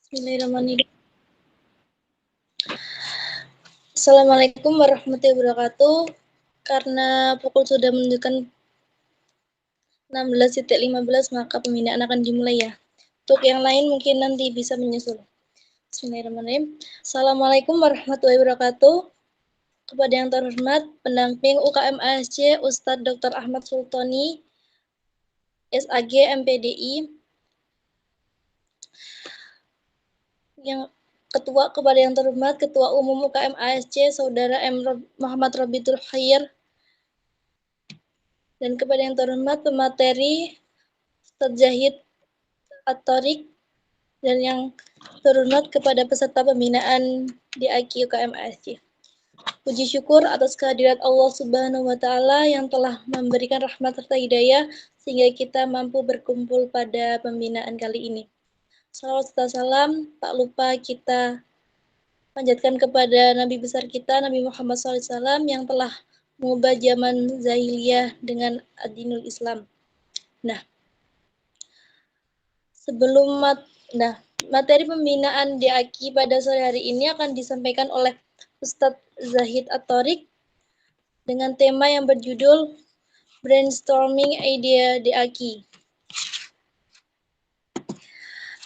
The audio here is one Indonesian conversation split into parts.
Bismillahirrahmanirrahim. Assalamualaikum warahmatullahi wabarakatuh. Karena pukul sudah menunjukkan 16.15, maka pembinaan akan dimulai ya. Untuk yang lain mungkin nanti bisa menyusul. Bismillahirrahmanirrahim. Assalamualaikum warahmatullahi wabarakatuh. Kepada yang terhormat pendamping UKM ASC Ustadz Dr. Ahmad Sultoni, SAG MPDI, yang Ketua, kepada yang terhormat Ketua Umum UKM ASC Saudara M. Muhammad Robitul Khair, dan kepada yang terhormat pemateri Ustadz Zahid At-Tariq, dan yang terhormat kepada peserta pembinaan di AQ UKM ASC. Puji syukur atas kehadirat Allah Subhanahu wa Ta'ala yang telah memberikan rahmat serta hidayah sehingga kita mampu berkumpul pada pembinaan kali ini. Salawat serta salam tak lupa kita panjatkan kepada Nabi besar kita, Nabi Muhammad SAW, yang telah mengubah zaman zahiliyah dengan adinul Islam. Nah, materi pembinaan di AKI pada sore hari ini akan disampaikan oleh Ustadz Zahid At-Tariq dengan tema yang berjudul Brainstorming Idea di AKI.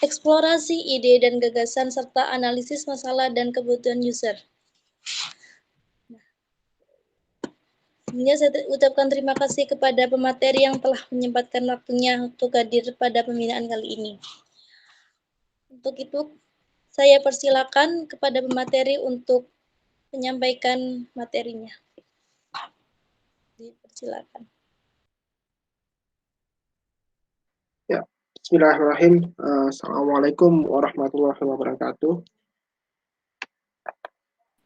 Eksplorasi ide dan gagasan serta analisis masalah dan kebutuhan user. Sebelumnya saya ucapkan terima kasih kepada pemateri yang telah menyempatkan waktunya untuk hadir pada pembinaan kali ini. Untuk itu, saya persilakan kepada pemateri untuk menyampaikan materinya. Dipersilakan. Ya, bismillahirrahmanirrahim. Assalamualaikum warahmatullahi wabarakatuh.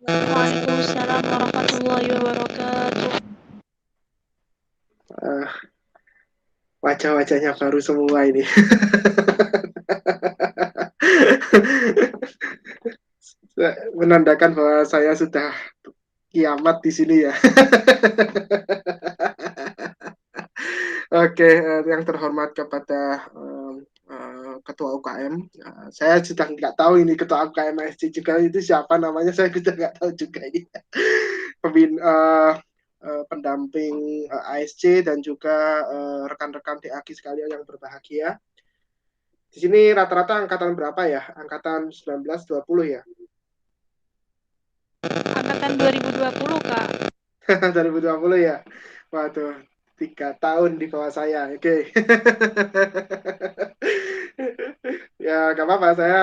Waalaikumsalam warahmatullahi wabarakatuh. Wajah-wajahnya baru semua ini. Menandakan bahwa saya sudah kiamat di sini ya. Oke, yang terhormat kepada Ketua UKM. Saya sudah nggak tahu ini Ketua UKM SC juga itu siapa namanya, saya sudah nggak tahu juga ini. Pendamping ASC dan juga rekan-rekan DAG sekalian yang berbahagia. Di sini rata-rata angkatan berapa ya? Angkatan 19-20 ya? Angkatan 2020, Kak. 2020 ya? Waduh, 3 tahun di bawah saya. Oke. Ya, nggak apa-apa. Saya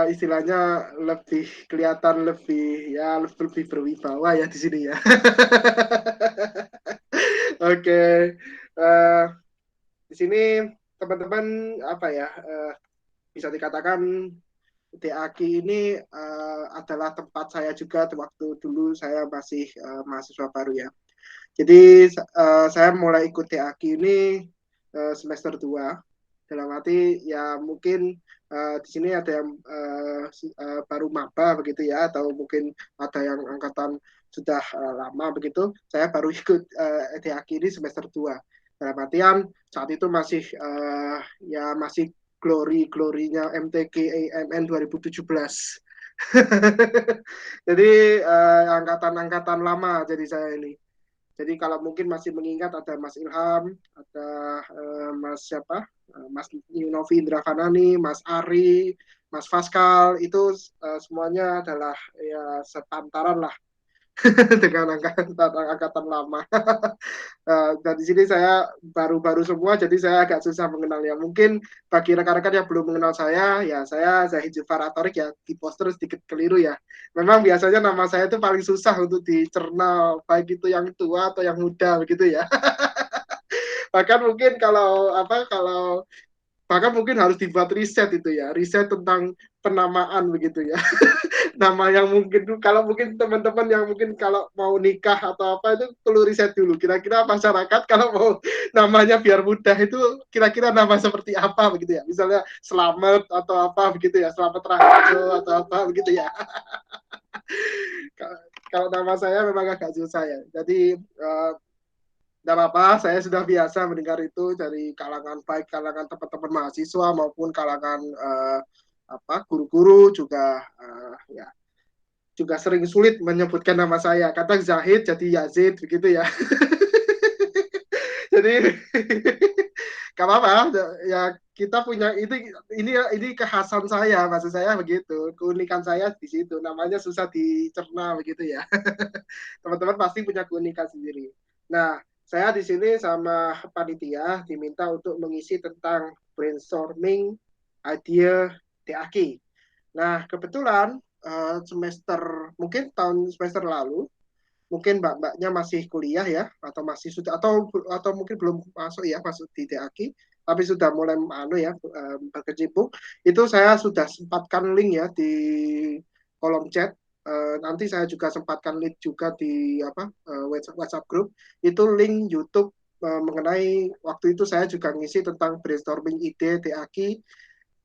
istilahnya lebih kelihatan lebih berwibawa ya di sini ya. Oke. Di sini teman-teman bisa dikatakan DAG ini adalah tempat saya juga waktu dulu saya masih mahasiswa baru ya. Jadi saya mulai ikut DAG ini semester 2. Dalam arti ya mungkin di sini ada yang baru maba begitu ya, atau mungkin ada yang angkatan sudah lama begitu. Saya baru ikut DAG ini semester 2. Dalam artian saat itu masih masih glory-glorynya MTQ AMN 2017. Jadi angkatan-angkatan lama jadi saya ini. Jadi kalau mungkin masih mengingat ada Mas Ilham, ada Mas siapa? Mas Novi Indrakanani, Mas Ari, Mas Faskal, itu semuanya adalah ya sepantaran lah dengan angkatan lama. Dan di sini saya baru-baru semua, jadi saya agak susah mengenalnya. Mungkin bagi rekan-rekan yang belum mengenal saya, ya saya Zahid Jufar At-Tariq ya, di poster sedikit keliru ya. Memang biasanya nama saya itu paling susah untuk dicerna, baik itu yang tua atau yang muda begitu ya. Bahkan mungkin bahkan mungkin harus dibuat riset itu ya, riset tentang penamaan begitu ya. Nama yang mungkin kalau mungkin teman-teman yang mungkin kalau mau nikah atau apa itu perlu riset dulu kira-kira masyarakat kalau mau namanya biar mudah itu kira-kira nama seperti apa begitu ya, misalnya Selamat atau apa begitu ya, Selamat Raharjo atau apa begitu ya. Kalau nama saya memang agak susah ya, jadi tidak apa-apa, saya sudah biasa mendengar itu dari kalangan baik kalangan teman-teman mahasiswa maupun kalangan guru-guru juga ya juga sering sulit menyebutkan nama saya. Kadang Zahid jadi Yazid begitu ya. Jadi gak apa-apa ya, kita punya ini kekhasan saya, maksud saya begitu, keunikan saya di situ, namanya susah dicerna begitu ya. Teman-teman pasti punya keunikan sendiri. Nah, saya di sini sama panitia diminta untuk mengisi tentang brainstorming idea DAQ. Nah, kebetulan mungkin tahun semester lalu, mungkin mbak-mbaknya masih kuliah ya, atau masih sudah, atau mungkin belum masuk ya, masuk di DAQ, tapi sudah mulai berkecimpung. Itu saya sudah sempatkan link ya di kolom chat. Nanti saya juga sempatkan link juga di WhatsApp group. Itu link YouTube mengenai waktu itu saya juga ngisi tentang brainstorming ide DAQ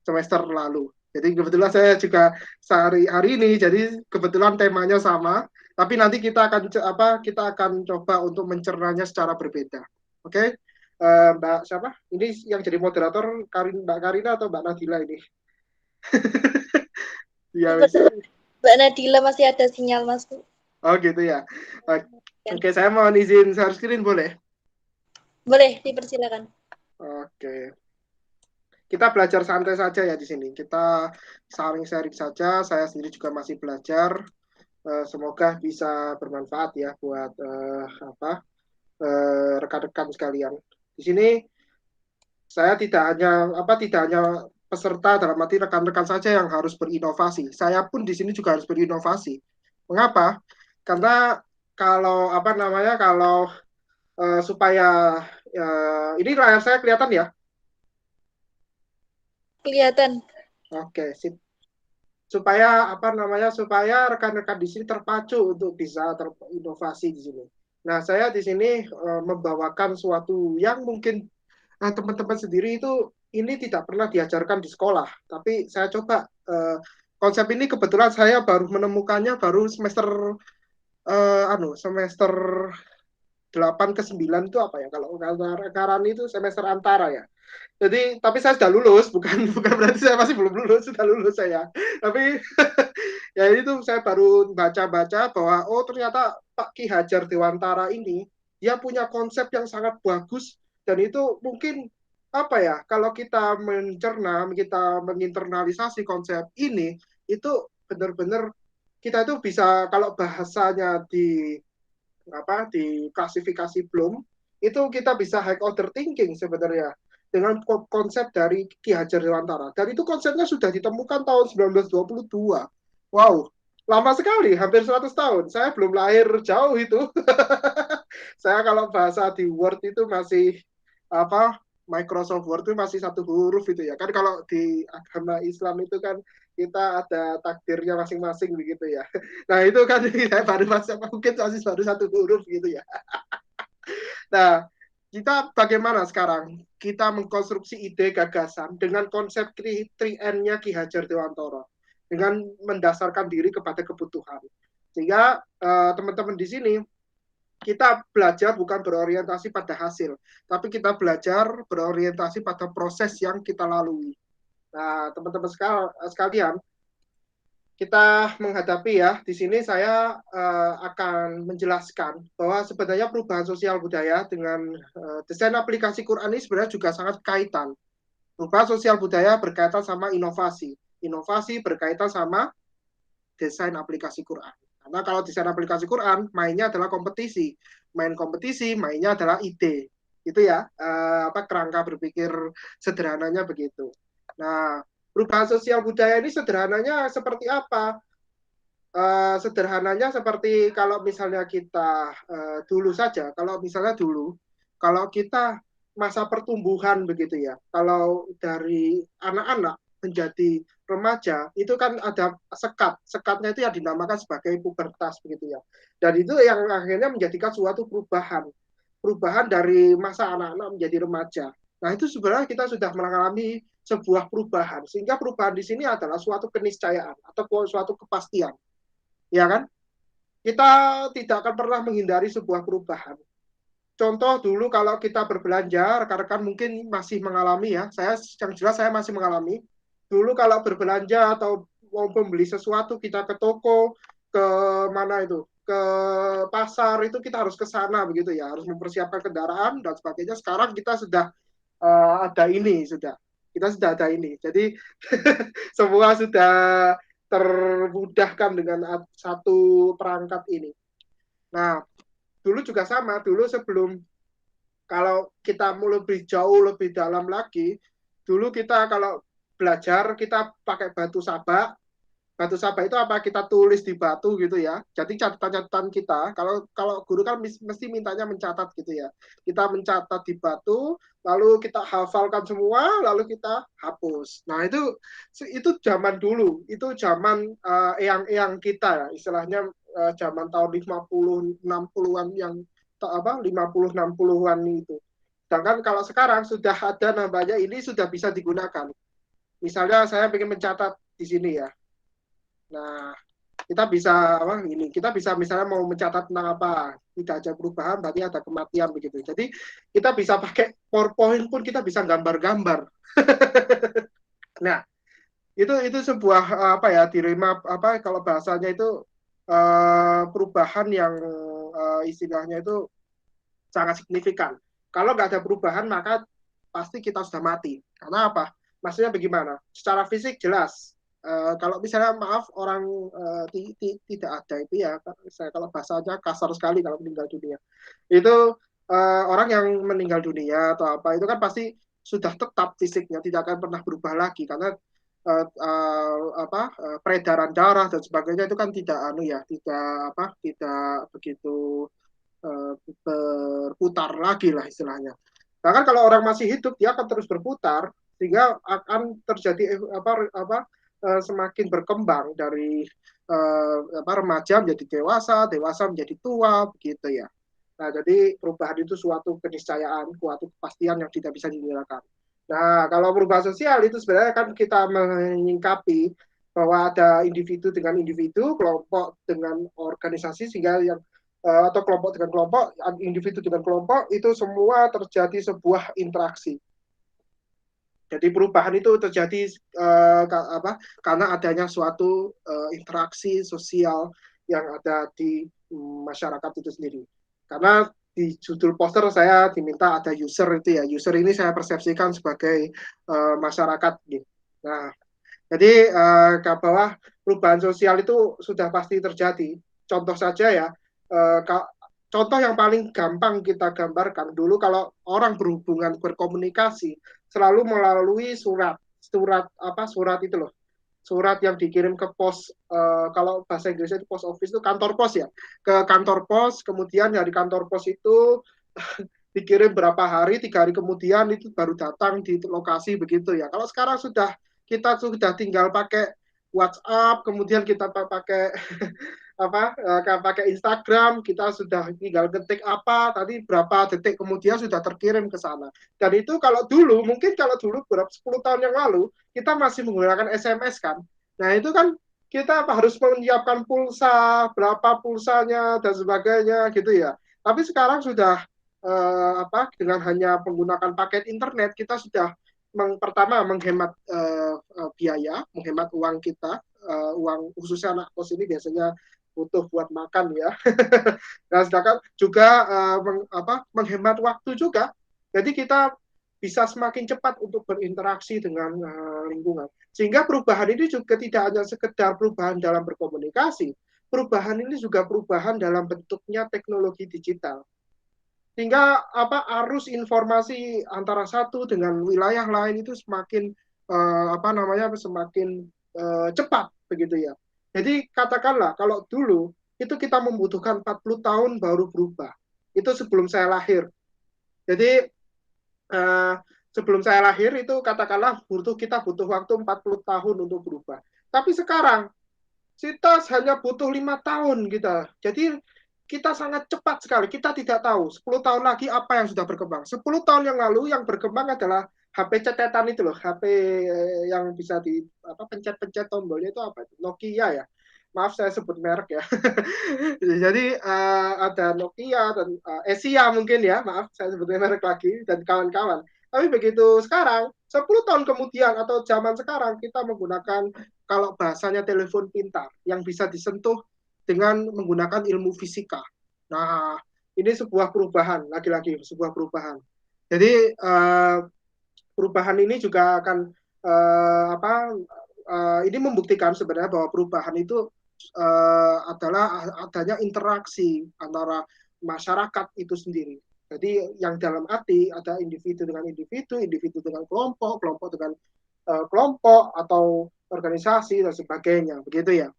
semester lalu. Jadi kebetulan saya juga hari ini, jadi kebetulan temanya sama, tapi nanti kita akan coba untuk mencernanya secara berbeda. Oke, Mbak siapa? Ini yang jadi moderator Mbak Karina atau Mbak Nadila ini? Ya, Mbak Nadila masih ada sinyal masuk. oh gitu ya. Oke, saya mau izin share screen boleh? Boleh, dipersilakan. Oke. Kita belajar santai saja ya di sini. Kita saling sharing saja. Saya sendiri juga masih belajar. Semoga bisa bermanfaat ya buat rekan-rekan sekalian. Di sini saya tidak hanya peserta, dalam arti rekan-rekan saja yang harus berinovasi. Saya pun di sini juga harus berinovasi. Mengapa? Karena kalau supaya ini layar saya kelihatan ya? Kelihatan. Oke, sip. Supaya supaya rekan-rekan di sini terpacu untuk bisa terinovasi di sini. Nah, saya di sini membawakan suatu yang mungkin teman-teman sendiri itu ini tidak pernah diajarkan di sekolah, tapi saya coba konsep ini kebetulan saya baru menemukannya baru semester 8 ke 9 itu apa ya, kalau sekarang itu semester antara ya. Jadi, tapi saya sudah lulus, bukan berarti saya masih belum lulus, sudah lulus saya. Tapi ya itu saya baru baca-baca bahwa ternyata Pak Ki Hajar Dewantara ini dia punya konsep yang sangat bagus, dan itu mungkin kalau kita mencerna, kita menginternalisasi konsep ini, itu benar-benar kita itu bisa, kalau bahasanya di klasifikasi Bloom, itu kita bisa high order thinking sebenarnya dengan konsep dari Ki Hajar Dewantara. Dan itu konsepnya sudah ditemukan tahun 1922. Wow, lama sekali, hampir 100 tahun. Saya belum lahir jauh itu. Saya kalau bahasa di Word itu masih Microsoft Word itu masih satu huruf itu ya. Kan kalau di agama Islam itu kan kita ada takdirnya masing-masing begitu ya. Nah itu kan saya mungkin masih baru satu huruf gitu ya. Nah, kita bagaimana sekarang? Kita mengkonstruksi ide gagasan dengan konsep 3N-nya Ki Hajar Dewantara, dengan mendasarkan diri kepada kebutuhan. Sehingga teman-teman di sini, kita belajar bukan berorientasi pada hasil, tapi kita belajar berorientasi pada proses yang kita lalui. Nah, teman-teman sekalian, kita menghadapi ya, di sini saya akan menjelaskan bahwa sebenarnya perubahan sosial budaya dengan desain aplikasi Quran ini sebenarnya juga sangat kaitan. Perubahan sosial budaya berkaitan sama inovasi. Inovasi berkaitan sama desain aplikasi Quran. Karena kalau desain aplikasi Quran, mainnya adalah kompetisi. Main kompetisi, mainnya adalah ide. Itu ya, kerangka berpikir sederhananya begitu. Nah, perubahan sosial budaya ini sederhananya seperti apa? Sederhananya seperti kalau misalnya kita dulu saja, kalau kita masa pertumbuhan begitu ya, kalau dari anak-anak menjadi remaja, itu kan ada sekatnya itu yang dinamakan sebagai pubertas begitu ya, dan itu yang akhirnya menjadikan suatu perubahan dari masa anak-anak menjadi remaja. Nah itu sebenarnya kita sudah mengalami sebuah perubahan, sehingga perubahan di sini adalah suatu keniscayaan atau suatu kepastian, ya kan? Kita tidak akan pernah menghindari sebuah perubahan. Contoh dulu kalau kita berbelanja, rekan-rekan mungkin masih mengalami ya, yang jelas saya masih mengalami. dulu kalau berbelanja atau mau membeli sesuatu kita ke toko, ke mana itu, ke pasar itu kita harus ke sana begitu ya, harus mempersiapkan kendaraan dan sebagainya. Sekarang kita sudah ada ini kita sudah ada ini. Jadi semua sudah termudahkan dengan satu perangkat ini. Nah, dulu juga sama, dulu sebelum kalau kita mau lebih jauh, lebih dalam lagi, dulu kita kalau belajar kita pakai batu sabak. Batu sabak itu apa? Kita tulis di batu gitu ya. Jadi catatan-catatan kita, kalau guru kan mesti mintanya mencatat gitu ya. Kita mencatat di batu, lalu kita hafalkan semua, lalu kita hapus. Nah itu zaman dulu, itu zaman eyang-eyang kita ya, istilahnya zaman tahun 50 60-an yang 50 60-an itu. Sedangkan kalau sekarang sudah ada namanya ini sudah bisa digunakan. Misalnya saya ingin mencatat di sini ya. Nah, kita bisa misalnya mau mencatat tentang apa, tidak ada perubahan berarti ada kematian begitu. Jadi kita bisa pakai PowerPoint pun kita bisa gambar-gambar. Nah, itu sebuah apa ya, dilema apa kalau bahasanya itu perubahan yang istilahnya itu sangat signifikan. Kalau nggak ada perubahan maka pasti kita sudah mati. Karena apa? Maksudnya bagaimana? Secara fisik jelas. Kalau misalnya maaf orang tidak ada itu ya, saya kalau bahasanya kasar sekali kalau meninggal dunia. Itu orang yang meninggal dunia atau apa itu kan pasti sudah tetap fisiknya, tidak akan pernah berubah lagi karena peredaran darah dan sebagainya itu kan tidak begitu berputar lagi lah istilahnya. Bahkan kalau orang masih hidup dia akan terus berputar sehingga akan terjadi semakin berkembang dari remaja menjadi dewasa, dewasa menjadi tua begitu ya. Nah, jadi perubahan itu suatu keniscayaan, suatu kepastian yang tidak bisa dihindarkan. Nah, kalau perubahan sosial itu sebenarnya kan kita menyingkapi bahwa ada individu dengan individu, kelompok dengan organisasi, sehingga yang atau kelompok dengan kelompok, individu dengan kelompok, itu semua terjadi sebuah interaksi. Jadi perubahan itu terjadi karena adanya suatu interaksi sosial yang ada di masyarakat itu sendiri. Karena di judul poster saya diminta ada user itu ya. User ini saya persepsikan sebagai masyarakat. Nah, jadi bahwa perubahan sosial itu sudah pasti terjadi. Contoh saja ya, contoh yang paling gampang kita gambarkan dulu kalau orang berhubungan berkomunikasi selalu melalui surat itu loh, surat yang dikirim ke pos, kalau bahasa Inggrisnya itu post office itu kantor pos ya, ke kantor pos, kemudian dari kantor pos itu dikirim berapa hari, 3 hari kemudian itu baru datang di lokasi begitu ya. Kalau sekarang kita sudah tinggal pakai WhatsApp, kemudian kita pakai pakai Instagram, kita sudah tinggal ketik apa, tadi berapa detik kemudian sudah terkirim ke sana. Dan itu kalau dulu, mungkin kalau dulu berapa 10 tahun yang lalu, kita masih menggunakan SMS kan. Nah itu kan kita harus menyiapkan pulsa, berapa pulsanya dan sebagainya gitu ya. Tapi sekarang sudah dengan hanya menggunakan paket internet, kita sudah pertama menghemat biaya, menghemat uang kita, uang khususnya anak kos ini biasanya butuh buat makan ya. Nah, sedangkan juga menghemat waktu juga. Jadi kita bisa semakin cepat untuk berinteraksi dengan lingkungan. Sehingga perubahan ini juga tidak hanya sekedar perubahan dalam berkomunikasi, perubahan ini juga perubahan dalam bentuknya teknologi digital. Sehingga arus informasi antara satu dengan wilayah lain itu semakin semakin cepat begitu ya. Jadi katakanlah kalau dulu itu kita membutuhkan 40 tahun baru berubah. Itu sebelum saya lahir. Jadi sebelum saya lahir itu katakanlah kita butuh waktu 40 tahun untuk berubah. Tapi sekarang kita hanya butuh 5 tahun kita. Jadi kita sangat cepat sekali. Kita tidak tahu 10 tahun lagi apa yang sudah berkembang. 10 tahun yang lalu yang berkembang adalah HP cetetan itu loh, HP yang bisa pencet-pencet tombolnya itu apa? Nokia ya. Maaf saya sebut merek ya. Jadi ada Nokia dan Asia mungkin ya, maaf saya sebutnya merek lagi dan kawan-kawan. Tapi begitu sekarang, 10 tahun kemudian atau zaman sekarang kita menggunakan kalau bahasanya telepon pintar yang bisa disentuh dengan menggunakan ilmu fisika. Nah, ini sebuah perubahan, lagi-lagi sebuah perubahan. Jadi perubahan ini juga akan ini membuktikan sebenarnya bahwa perubahan itu adalah adanya interaksi antara masyarakat itu sendiri. Jadi yang dalam arti ada individu dengan individu, individu dengan kelompok, kelompok dengan kelompok atau organisasi dan sebagainya, begitu ya.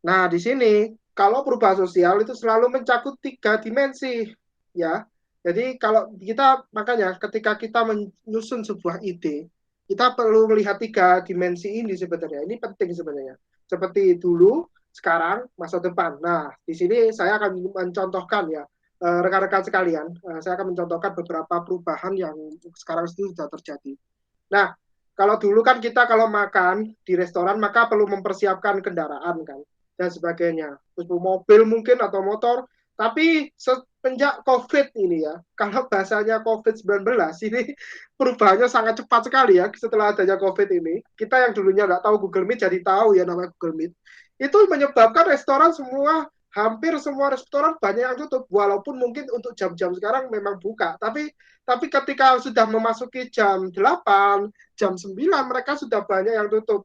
Nah, di sini kalau perubahan sosial itu selalu mencakup 3 dimensi, ya. Jadi kalau kita makanya ketika kita menyusun sebuah ide, kita perlu melihat 3 dimensi ini sebenarnya. Ini penting sebenarnya. Seperti dulu, sekarang, masa depan. Nah, di sini saya akan mencontohkan ya, rekan-rekan sekalian, saya akan mencontohkan beberapa perubahan yang sekarang itu sudah terjadi. Nah, kalau dulu kan kita kalau makan di restoran maka perlu mempersiapkan kendaraan kan dan sebagainya. Terus mobil mungkin atau motor. Tapi semenjak COVID ini ya, kalau bahasanya COVID-19 ini perubahannya sangat cepat sekali ya setelah adanya COVID ini. Kita yang dulunya nggak tahu Google Meet jadi tahu ya namanya Google Meet. Itu menyebabkan restoran semua hampir semua restoran banyak yang tutup walaupun mungkin untuk jam-jam sekarang memang buka tapi ketika sudah memasuki jam 8, jam 9 mereka sudah banyak yang tutup.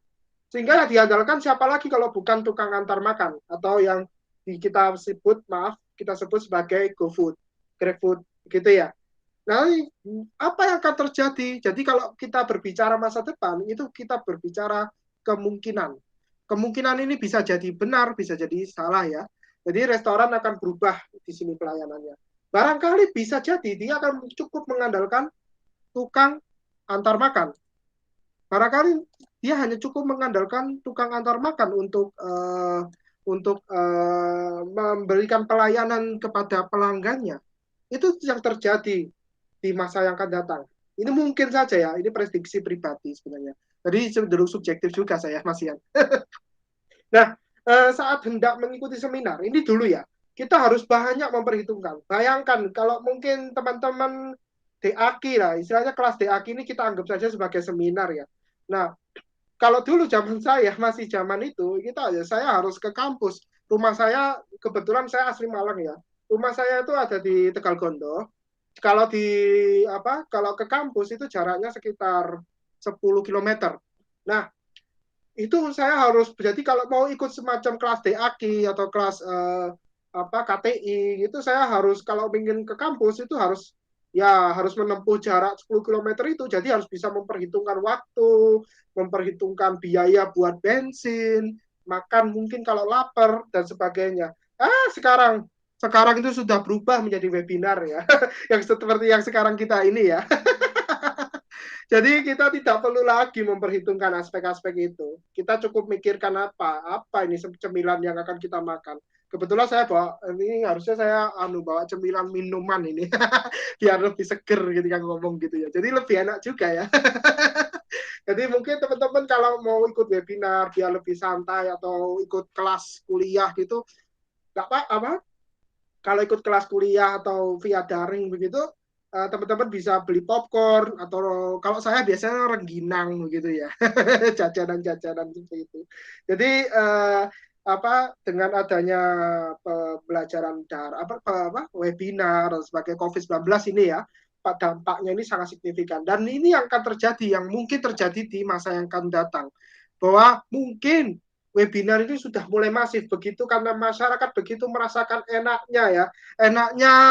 Sehingga yang diandalkan siapa lagi kalau bukan tukang antar makan atau yang kita sebut sebagai GoFood, GrabFood gitu ya. Nah, apa yang akan terjadi? Jadi kalau kita berbicara masa depan, itu kita berbicara kemungkinan. Kemungkinan ini bisa jadi benar, bisa jadi salah ya. Jadi restoran akan berubah di sini pelayanannya. Barangkali bisa jadi dia akan cukup mengandalkan tukang antar makan. Barangkali dia hanya cukup mengandalkan tukang antar makan untuk memberikan pelayanan kepada pelanggannya. Itu yang terjadi di masa yang akan datang. Ini mungkin saja ya, ini prediksi pribadi sebenarnya. Jadi cenderung subjektif juga saya, Mas Ian. Nah, saat hendak mengikuti seminar, ini dulu ya, kita harus banyak memperhitungkan. Bayangkan kalau mungkin teman-teman DAQ lah, istilahnya kelas DAQ ini kita anggap saja sebagai seminar ya. Nah, kalau dulu zaman saya, masih zaman itu, saya harus ke kampus. Rumah saya, kebetulan saya asli Malang ya. Rumah saya itu ada di Tegalgondo. Kalau ke kampus itu jaraknya sekitar 10 km. Nah, itu saya harus jadi kalau mau ikut semacam kelas DAQ atau kelas KTI itu saya harus kalau ingin ke kampus itu harus menempuh jarak 10 km itu, jadi harus bisa memperhitungkan waktu, memperhitungkan biaya buat bensin, makan mungkin kalau lapar dan sebagainya. Sekarang itu sudah berubah menjadi webinar ya yang seperti yang sekarang kita ini ya. Jadi kita tidak perlu lagi memperhitungkan aspek-aspek itu. Kita cukup mikirkan apa ini cemilan yang akan kita makan. Kebetulan saya bawa ini harusnya saya bawa cemilan minuman ini biar lebih seger gitu kan ngomong gitu ya. Jadi lebih enak juga ya. Jadi mungkin teman-teman kalau mau ikut webinar biar lebih santai atau ikut kelas kuliah gitu, nggak apa. Kalau ikut kelas kuliah atau via daring begitu, teman-teman bisa beli popcorn atau kalau saya biasanya rengginang begitu ya. Jajanan-jajanan seperti itu. Jadi dengan adanya pembelajaran webinar dan sebagai COVID-19 ini ya, dampaknya ini sangat signifikan. Dan ini yang akan terjadi, yang mungkin terjadi di masa yang akan datang. Bahwa mungkin webinar ini sudah mulai masif begitu karena masyarakat begitu merasakan enaknya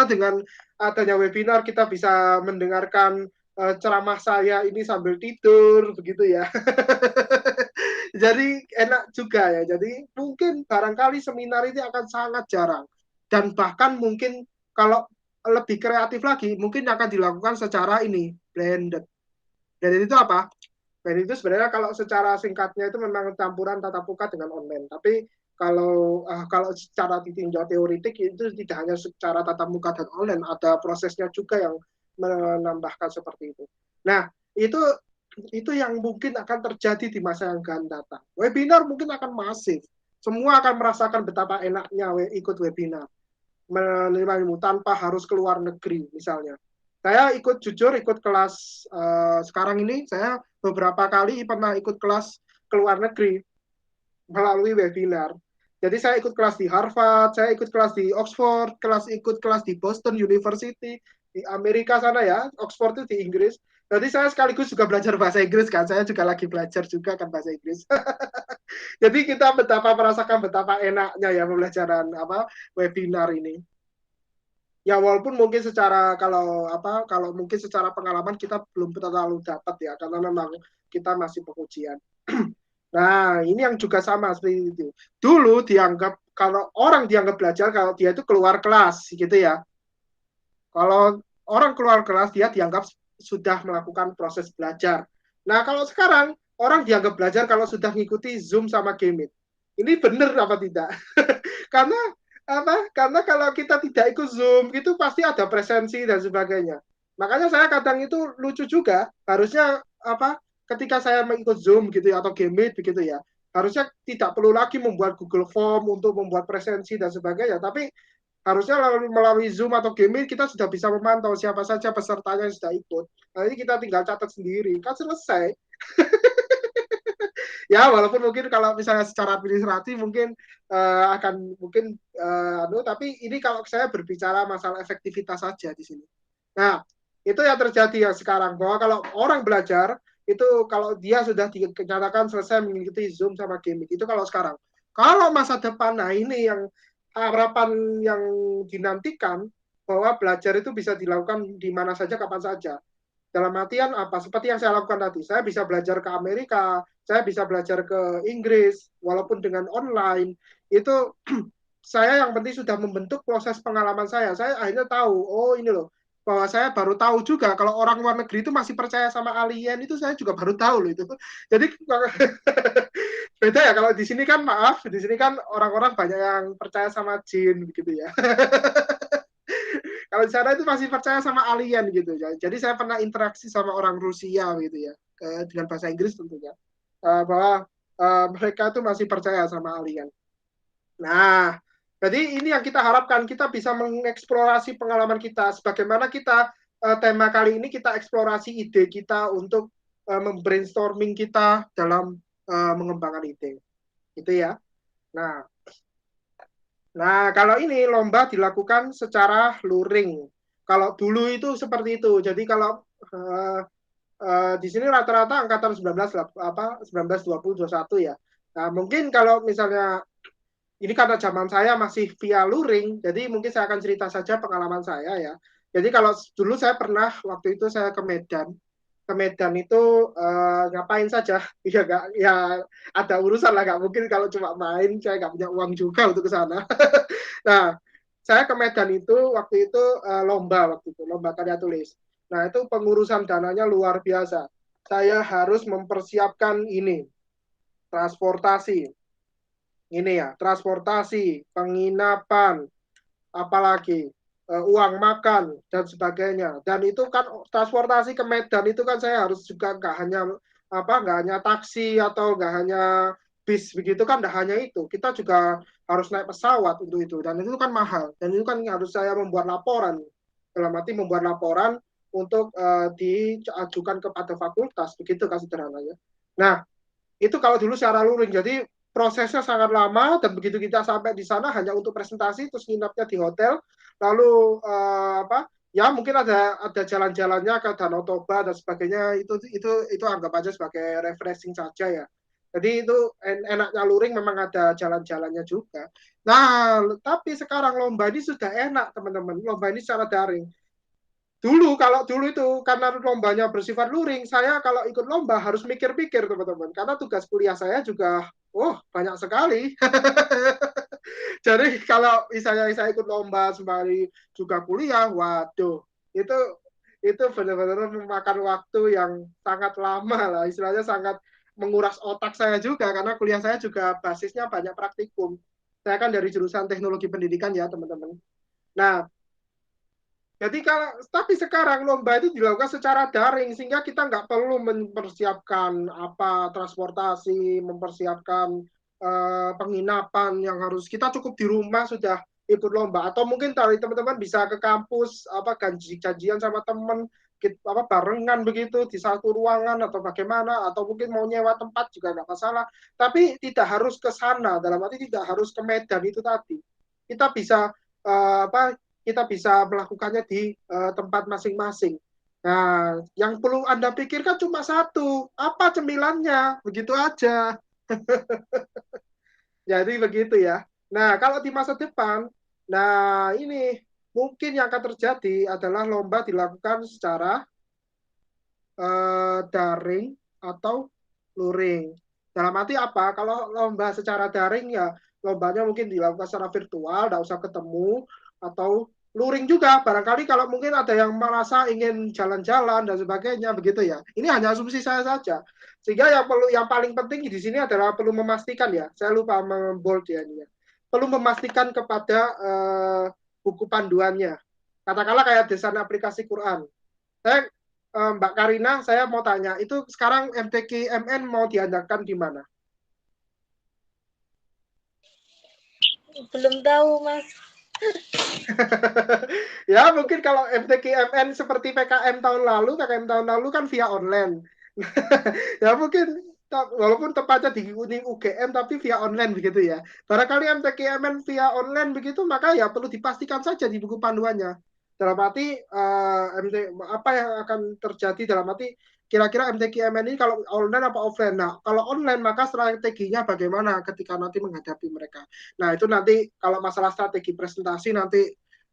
dengan adanya webinar kita bisa mendengarkan ceramah saya ini sambil tidur begitu ya. Jadi enak juga ya. Jadi mungkin barangkali seminar ini akan sangat jarang dan bahkan mungkin kalau lebih kreatif lagi mungkin akan dilakukan secara ini blended. Blended itu apa? Blended itu sebenarnya kalau secara singkatnya itu memang campuran tatap muka dengan online. Tapi kalau secara ditinjau teoritik itu tidak hanya secara tatap muka dan online, ada prosesnya juga yang menambahkan seperti itu. Nah, itu yang mungkin akan terjadi di masa yang akan datang. Webinar mungkin akan masif. Semua akan merasakan betapa enaknya ikut webinar. Menerima ilmu tanpa harus keluar negeri misalnya. Saya ikut kelas sekarang ini, saya beberapa kali pernah ikut kelas ke luar negeri melalui webinar. Jadi saya ikut kelas di Harvard, saya ikut kelas di Oxford, ikut kelas di Boston University, di Amerika sana ya, Oxford itu di Inggris. Jadi saya sekaligus juga belajar bahasa Inggris kan, saya juga lagi belajar juga kan bahasa Inggris. Jadi kita merasakan betapa enaknya ya pembelajaran webinar ini. Ya walaupun mungkin kalau mungkin secara pengalaman kita belum terlalu dapat ya karena memang kita masih pengujian. Nah, ini yang juga sama seperti itu. Dulu dianggap kalau orang dianggap belajar kalau dia itu keluar kelas gitu ya. Kalau orang keluar kelas dia dianggap sudah melakukan proses belajar. Nah, kalau sekarang orang dianggap belajar kalau sudah mengikuti Zoom sama Gameit. Ini benar apa tidak? Karena karena kalau kita tidak ikut Zoom itu pasti ada presensi dan sebagainya. Makanya saya kadang itu lucu juga, harusnya ketika saya mengikut Zoom gitu ya atau Gameit begitu ya, harusnya tidak perlu lagi membuat Google Form untuk membuat presensi dan sebagainya, tapi harusnya melalui Zoom atau Gameit kita sudah bisa memantau siapa saja pesertanya yang sudah ikut. Nanti kita tinggal catat sendiri, kan selesai. Ya walaupun mungkin kalau misalnya secara administratif mungkin tapi ini kalau saya berbicara masalah efektivitas saja di sini. Nah, itu yang terjadi ya sekarang bahwa kalau orang belajar itu kalau dia sudah dinyatakan selesai mengikuti Zoom sama Gameit itu kalau sekarang. Kalau masa depan, nah ini yang harapan yang dinantikan bahwa belajar itu bisa dilakukan di mana saja kapan saja. Dalam artian apa? Seperti yang saya lakukan tadi, saya bisa belajar ke Amerika, saya bisa belajar ke Inggris, walaupun dengan online, itu saya yang penting sudah membentuk proses pengalaman saya. Saya akhirnya tahu, oh ini loh, bahwa saya baru tahu juga kalau orang luar negeri itu masih percaya sama alien, itu saya juga baru tahu loh itu. Jadi beda ya kalau di sini kan maaf, di sini kan orang-orang banyak yang percaya sama jin gitu ya. Kalau di sana itu masih percaya sama alien gitu ya. Jadi saya pernah interaksi sama orang Rusia gitu ya, dengan bahasa Inggris tentunya, bahwa mereka itu masih percaya sama alien. Nah, jadi ini yang kita harapkan, kita bisa mengeksplorasi pengalaman kita. Sebagaimana kita tema kali ini kita eksplorasi ide kita untuk membrainstorming kita dalam mengembangkan ide, gitu ya. Nah, kalau ini lomba dilakukan secara luring. Kalau dulu itu seperti itu. Jadi kalau di sini rata-rata angkatan 19 20 21 ya. Nah, mungkin kalau misalnya ini karena zaman saya masih via luring, jadi mungkin saya akan cerita saja pengalaman saya ya. Jadi kalau dulu saya pernah waktu itu saya ke Medan itu ngapain saja ya ada urusan lah, nggak mungkin kalau cuma main, saya nggak punya uang juga untuk ke sana. Nah, saya ke Medan itu waktu itu lomba karya tulis. Nah, itu pengurusan dananya luar biasa. Saya harus mempersiapkan ini transportasi, penginapan, apalagi uang makan dan sebagainya. Dan itu kan transportasi ke Medan itu kan saya harus juga nggak hanya taksi atau nggak hanya bis begitu kan, nggak hanya itu. Kita juga harus naik pesawat untuk itu dan itu kan mahal. Dan itu kan harus saya membuat laporan. Dalam arti membuat laporan untuk diajukan kepada fakultas begitu kan sederhananya. Nah, itu kalau dulu secara luring. Jadi prosesnya sangat lama dan begitu kita sampai di sana hanya untuk presentasi terus nginapnya di hotel lalu ya mungkin ada jalan-jalannya ke Danau Toba dan sebagainya itu anggap aja sebagai refreshing saja ya. Jadi itu enaknya luring memang ada jalan-jalannya juga. Nah, tapi sekarang lomba ini sudah enak teman-teman. Lomba ini secara daring. Kalau dulu itu karena lombanya bersifat luring, saya kalau ikut lomba harus mikir-mikir teman-teman, karena tugas kuliah saya juga, banyak sekali. Jadi kalau misalnya saya ikut lomba sembari juga kuliah, waduh, itu benar-benar memakan waktu yang sangat lama lah, istilahnya sangat menguras otak saya juga, karena kuliah saya juga basisnya banyak praktikum. Saya kan dari jurusan teknologi pendidikan ya teman-teman. Nah, jadi tapi sekarang lomba itu dilakukan secara daring sehingga kita nggak perlu mempersiapkan transportasi, mempersiapkan penginapan yang harus kita cukup di rumah sudah ikut lomba, atau mungkin dari teman-teman bisa ke kampus janjian sama teman barengan begitu di satu ruangan atau bagaimana, atau mungkin mau nyewa tempat juga nggak masalah, tapi tidak harus ke sana, dalam arti tidak harus ke Medan itu tadi. Kita bisa kita bisa melakukannya di tempat masing-masing. Nah, yang perlu Anda pikirkan cuma satu, apa cemilannya, begitu aja. Jadi begitu ya. Nah, kalau di masa depan, nah ini mungkin yang akan terjadi adalah lomba dilakukan secara daring atau luring. Dalam arti apa? Kalau lomba secara daring ya lombanya mungkin dilakukan secara virtual, tidak usah ketemu, atau luring juga. Barangkali kalau mungkin ada yang merasa ingin jalan-jalan dan sebagainya, begitu ya. Ini hanya asumsi saya saja. Sehingga yang paling penting di sini adalah perlu memastikan ya. Saya lupa membold ya ini ya. Perlu memastikan kepada buku panduannya. Katakanlah kayak desain aplikasi Quran. Mbak Karina, saya mau tanya, itu sekarang MTQ MN mau diadakan di mana? Belum tahu, Mas. Ya, mungkin kalau MTQ MN seperti PKM tahun lalu kan via online. Ya mungkin walaupun tepatnya di UGM tapi via online begitu ya. Barangkali MTQ MN via online begitu, maka ya perlu dipastikan saja di buku panduannya. Dalam arti apa yang akan terjadi, dalam arti kira-kira MTQ MN ini kalau online apa offline. Nah, kalau online maka strateginya bagaimana ketika nanti menghadapi mereka. Nah, itu nanti kalau masalah strategi presentasi nanti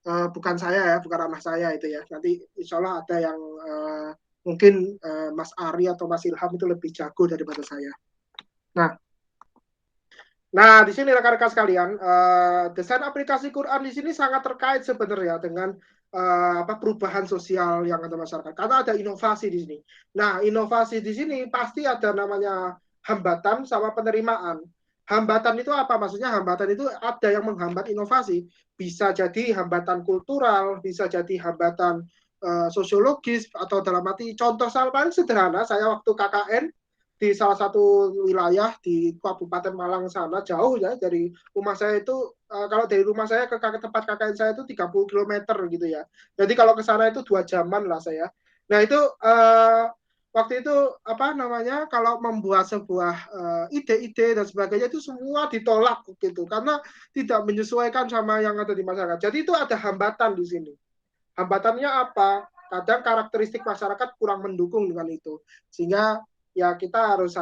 bukan saya ya, bukan ranah saya itu ya. Nanti insya Allah ada yang mungkin Mas Ari atau Mas Ilham itu lebih jago daripada saya. Nah, di sini rekan-rekan sekalian, desain aplikasi Quran di sini sangat terkait sebenarnya dengan perubahan sosial yang ada masyarakat. Karena ada inovasi di sini. Nah, inovasi di sini pasti ada namanya hambatan sama penerimaan. Hambatan itu apa? Maksudnya hambatan itu ada yang menghambat inovasi. Bisa jadi hambatan kultural, bisa jadi hambatan sosiologis, atau dalam arti contoh paling sederhana, saya waktu KKN di salah satu wilayah di Kabupaten Malang sana, jauh ya dari rumah saya itu, kalau dari rumah saya ke tempat KKN saya itu 30 km gitu ya. Jadi kalau ke sana itu 2 jaman lah saya. Nah itu waktu itu kalau membuat sebuah ide-ide dan sebagainya itu semua ditolak gitu karena tidak menyesuaikan sama yang ada di masyarakat. Jadi itu ada hambatan di sini. Hambatannya apa? Kadang karakteristik masyarakat kurang mendukung dengan itu. Sehingga ya kita harus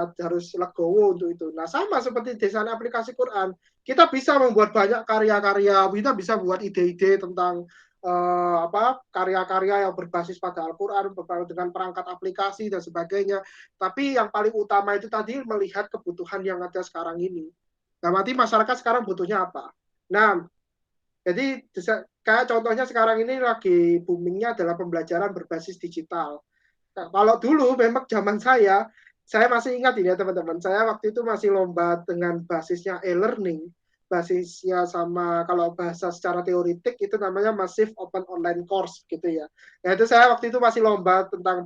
legowo untuk itu. Nah, sama seperti desain aplikasi Quran, kita bisa membuat banyak karya-karya, kita bisa buat ide-ide tentang karya-karya yang berbasis pada Al-Quran dengan perangkat aplikasi dan sebagainya. Tapi yang paling utama itu tadi melihat kebutuhan yang ada sekarang ini. Nah, nanti masyarakat sekarang butuhnya apa? Nah, jadi kayak contohnya sekarang ini lagi boomingnya adalah pembelajaran berbasis digital. Kalau dulu memang zaman saya masih ingat ini ya teman-teman, saya waktu itu masih lomba dengan basisnya e-learning, basisnya sama kalau bahasa secara teoritik itu namanya Massive Open Online Course gitu ya. Nah itu saya waktu itu masih lomba tentang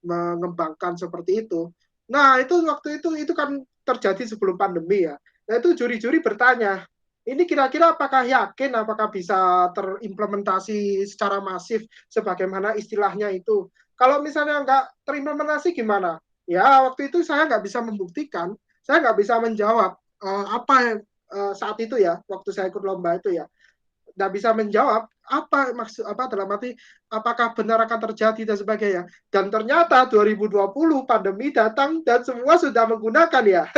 mengembangkan seperti itu. Nah itu waktu itu kan terjadi sebelum pandemi ya. Nah itu juri-juri bertanya, ini kira-kira apakah yakin, apakah bisa terimplementasi secara masif sebagaimana istilahnya itu. Kalau misalnya nggak terimplementasi gimana? Ya waktu itu saya nggak bisa membuktikan, saya nggak bisa menjawab saat itu ya, waktu saya ikut lomba itu ya, nggak bisa menjawab dalam arti apakah benar akan terjadi dan sebagainya. Dan ternyata 2020 pandemi datang dan semua sudah menggunakan ya.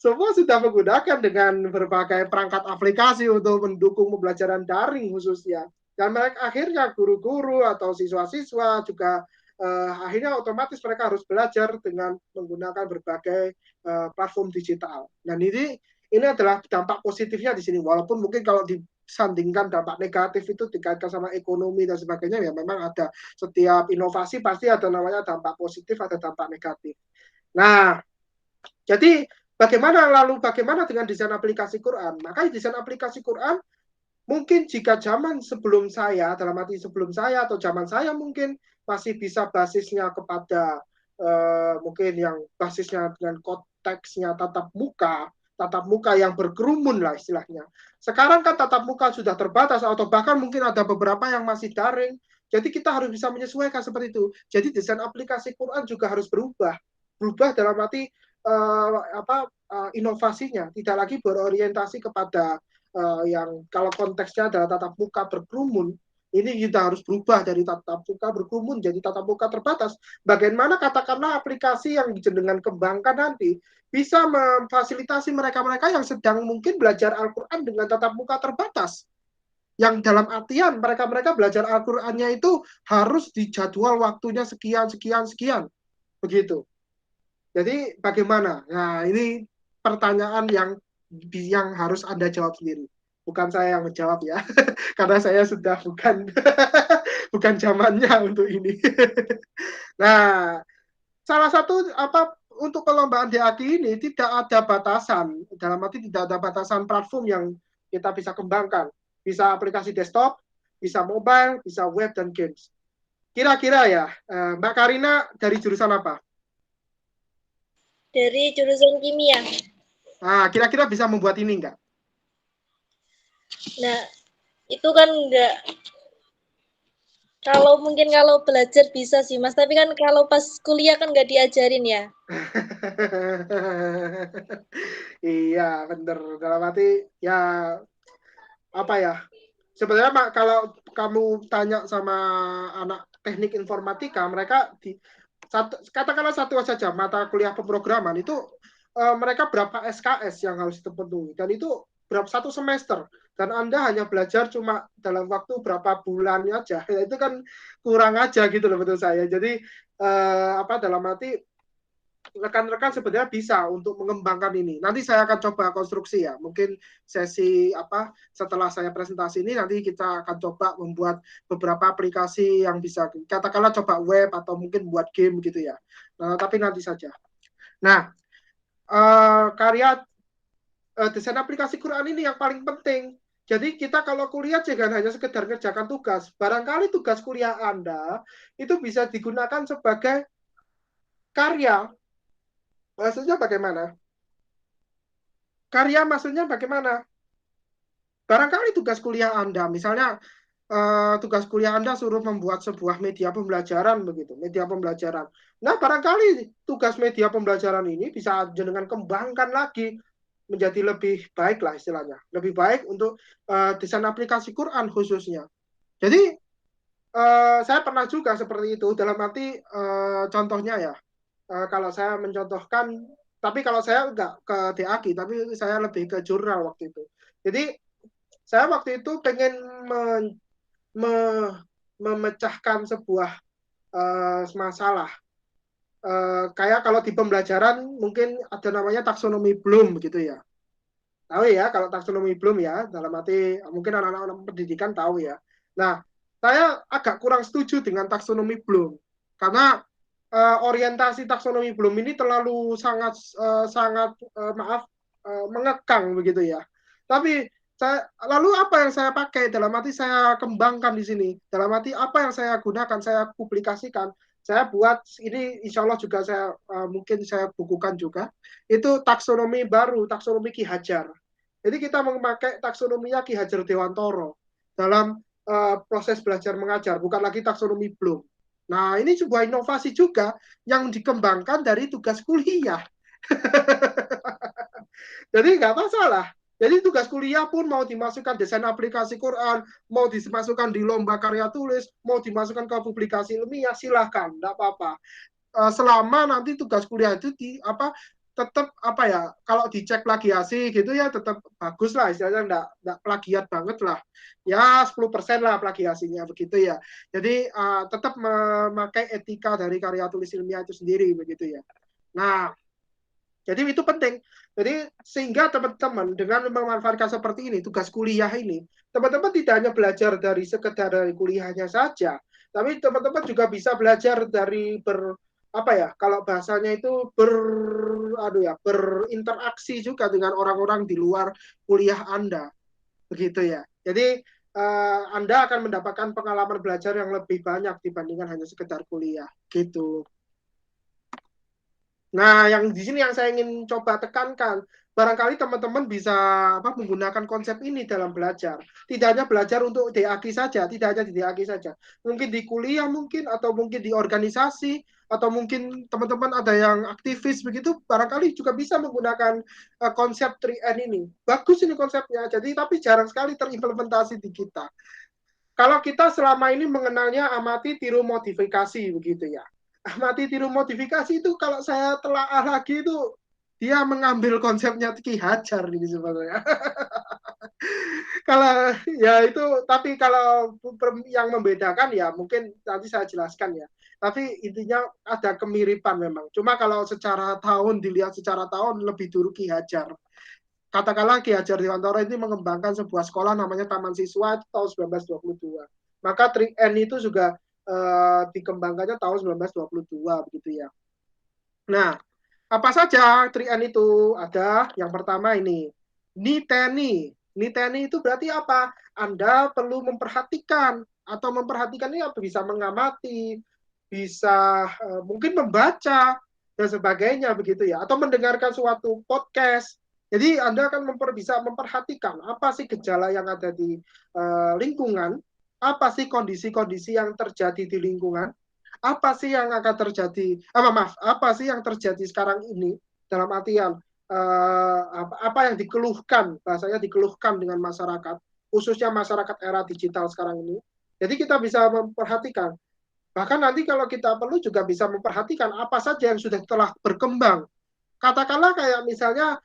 Semua sudah menggunakan dengan berbagai perangkat aplikasi untuk mendukung pembelajaran daring khususnya. Dan mereka akhirnya guru-guru atau siswa-siswa juga akhirnya otomatis mereka harus belajar dengan menggunakan berbagai platform digital. Dan ini adalah dampak positifnya di sini. Walaupun mungkin kalau disandingkan dampak negatif itu dikaitkan sama ekonomi dan sebagainya, ya memang ada. Setiap inovasi pasti ada namanya dampak positif, ada dampak negatif. Nah, jadi bagaimana dengan desain aplikasi Quran? Maka desain aplikasi Quran mungkin jika zaman sebelum saya, dalam arti sebelum saya atau zaman saya mungkin masih bisa basisnya kepada mungkin yang basisnya dengan konteksnya tatap muka, tatap muka yang berkerumun lah istilahnya. Sekarang kan tatap muka sudah terbatas atau bahkan mungkin ada beberapa yang masih daring. Jadi kita harus bisa menyesuaikan seperti itu. Jadi desain aplikasi Quran juga harus berubah. Berubah dalam arti inovasinya, tidak lagi berorientasi kepada yang kalau konteksnya adalah tatap muka berkerumun. Ini kita harus berubah dari tatap muka berkerumun jadi tatap muka terbatas. Bagaimana katakanlah aplikasi yang dengan kembangkan nanti bisa memfasilitasi mereka-mereka yang sedang mungkin belajar Al-Quran dengan tatap muka terbatas. Yang dalam artian mereka-mereka belajar Al-Qurannya itu harus dijadwal waktunya sekian. Begitu. Jadi bagaimana? Nah, ini pertanyaan yang harus Anda jawab sendiri. Bukan saya yang menjawab ya, karena saya sudah bukan zamannya untuk ini. Nah, salah satu untuk perlombaan DAKI ini tidak ada batasan, dalam arti tidak ada batasan platform yang kita bisa kembangkan. Bisa aplikasi desktop, bisa mobile, bisa web dan games. Kira-kira ya, Mbak Karina dari jurusan apa? Dari jurusan kimia. Nah, kira-kira bisa membuat ini enggak? Nah, itu kan enggak. Kalau belajar bisa sih, Mas. Tapi kan kalau pas kuliah kan nggak diajarin ya. Iya, bener. Dalam arti, ya, apa ya, sebenarnya kalau kamu tanya sama anak teknik informatika, mereka katakanlah satu saja mata kuliah pemrograman itu mereka berapa SKS yang harus dipenuhi dan itu berapa satu semester dan Anda hanya belajar cuma dalam waktu berapa bulan aja, itu kan kurang aja gitu loh menurut saya. Jadi dalam arti rekan-rekan sebenarnya bisa untuk mengembangkan ini. Nanti saya akan coba konstruksi ya. Mungkin sesi setelah saya presentasi ini nanti kita akan coba membuat beberapa aplikasi yang bisa katakanlah coba web atau mungkin buat game gitu ya. Tapi nanti saja. Nah, karya desain aplikasi Quran ini yang paling penting. Jadi kita kalau kuliah jangan hanya sekedar kerjakan tugas. Barangkali tugas kuliah Anda itu bisa digunakan sebagai karya. Maksudnya bagaimana? Karya maksudnya bagaimana? Barangkali tugas kuliah Anda, misalnya tugas kuliah Anda suruh membuat sebuah media pembelajaran begitu, media pembelajaran. Nah, barangkali tugas media pembelajaran ini bisa dengan kembangkan lagi menjadi lebih baik lah istilahnya, lebih baik untuk desain aplikasi Quran khususnya. Jadi saya pernah juga seperti itu dalam arti contohnya ya, kalau saya mencontohkan, tapi kalau saya enggak ke DAKI, tapi saya lebih ke jurnal waktu itu. Jadi saya waktu itu pengen memecahkan sebuah masalah. Kayak kalau di pembelajaran mungkin ada namanya taksonomi Bloom gitu ya. Tahu ya kalau taksonomi Bloom ya, dalam arti mungkin anak-anak pendidikan tahu ya. Nah, saya agak kurang setuju dengan taksonomi Bloom karena orientasi taksonomi Bloom ini terlalu sangat mengekang begitu ya. Tapi lalu apa yang saya pakai dalam arti saya kembangkan di sini, dalam arti apa yang saya gunakan, saya publikasikan, saya buat ini insya Allah juga saya mungkin saya bukukan juga, itu taksonomi baru, taksonomi Ki Hajar. Jadi kita memakai taksonominya Ki Hajar Dewantoro dalam proses belajar mengajar, bukan lagi taksonomi Bloom. Nah, ini sebuah inovasi juga yang dikembangkan dari tugas kuliah. Jadi nggak masalah. Jadi tugas kuliah pun mau dimasukkan desain aplikasi Quran, mau dimasukkan di lomba karya tulis, mau dimasukkan ke publikasi ilmiah, silahkan, nggak apa-apa. Selama nanti tugas kuliah itu tetap kalau dicek plagiasi gitu ya tetap bagus lah, istilahnya nggak plagiat banget lah. Ya 10% lah plagiasinya begitu ya. Jadi tetap memakai etika dari karya tulis ilmiah itu sendiri begitu ya. Nah, jadi itu penting. Jadi sehingga teman-teman dengan memanfaatkan seperti ini, tugas kuliah ini, teman-teman tidak hanya belajar dari sekedar dari kuliahnya saja, tapi teman-teman juga bisa belajar dari kalau bahasanya itu berinteraksi juga dengan orang-orang di luar kuliah Anda. Begitu ya. Jadi Anda akan mendapatkan pengalaman belajar yang lebih banyak dibandingkan hanya sekedar kuliah. Gitu. Nah, yang di sini yang saya ingin coba tekankan, barangkali teman-teman bisa menggunakan konsep ini dalam belajar. Tidak hanya belajar untuk DAQ saja, tidak hanya di DAQ saja. Mungkin di kuliah mungkin, atau mungkin di organisasi, atau mungkin teman-teman ada yang aktivis begitu, barangkali juga bisa menggunakan konsep 3N ini. Bagus ini konsepnya, jadi tapi jarang sekali terimplementasi di kita. Kalau kita selama ini mengenalnya amati, tiru, modifikasi begitu ya. Amati, tiru, modifikasi itu kalau saya telaah lagi itu dia mengambil konsepnya Ki Hajar ini sebenarnya. Kalau ya itu, tapi kalau yang membedakan ya mungkin nanti saya jelaskan ya. Tapi intinya ada kemiripan memang. Cuma kalau secara tahun, dilihat secara tahun lebih dulu Ki Hajar. Katakanlah Ki Hajar Dewantara ini mengembangkan sebuah sekolah namanya Taman Siswa tahun 1922. Maka 3N itu juga dikembangkannya tahun 1922 begitu ya. Nah, apa saja 3N itu? Ada yang pertama ini, niteni. Niteni itu berarti apa? Anda perlu memperhatikan, atau memperhatikan ini bisa mengamati, bisa mungkin membaca dan sebagainya begitu ya, atau mendengarkan suatu podcast. Jadi Anda akan bisa memperhatikan apa sih gejala yang ada di lingkungan, apa sih kondisi-kondisi yang terjadi di lingkungan, apa sih yang akan terjadi, apa sih yang terjadi sekarang ini, dalam artian apa yang dikeluhkan, bahasanya dikeluhkan dengan masyarakat, khususnya masyarakat era digital sekarang ini. Jadi kita bisa memperhatikan. Bahkan nanti kalau kita perlu juga bisa memperhatikan apa saja yang sudah telah berkembang. Katakanlah kayak misalnya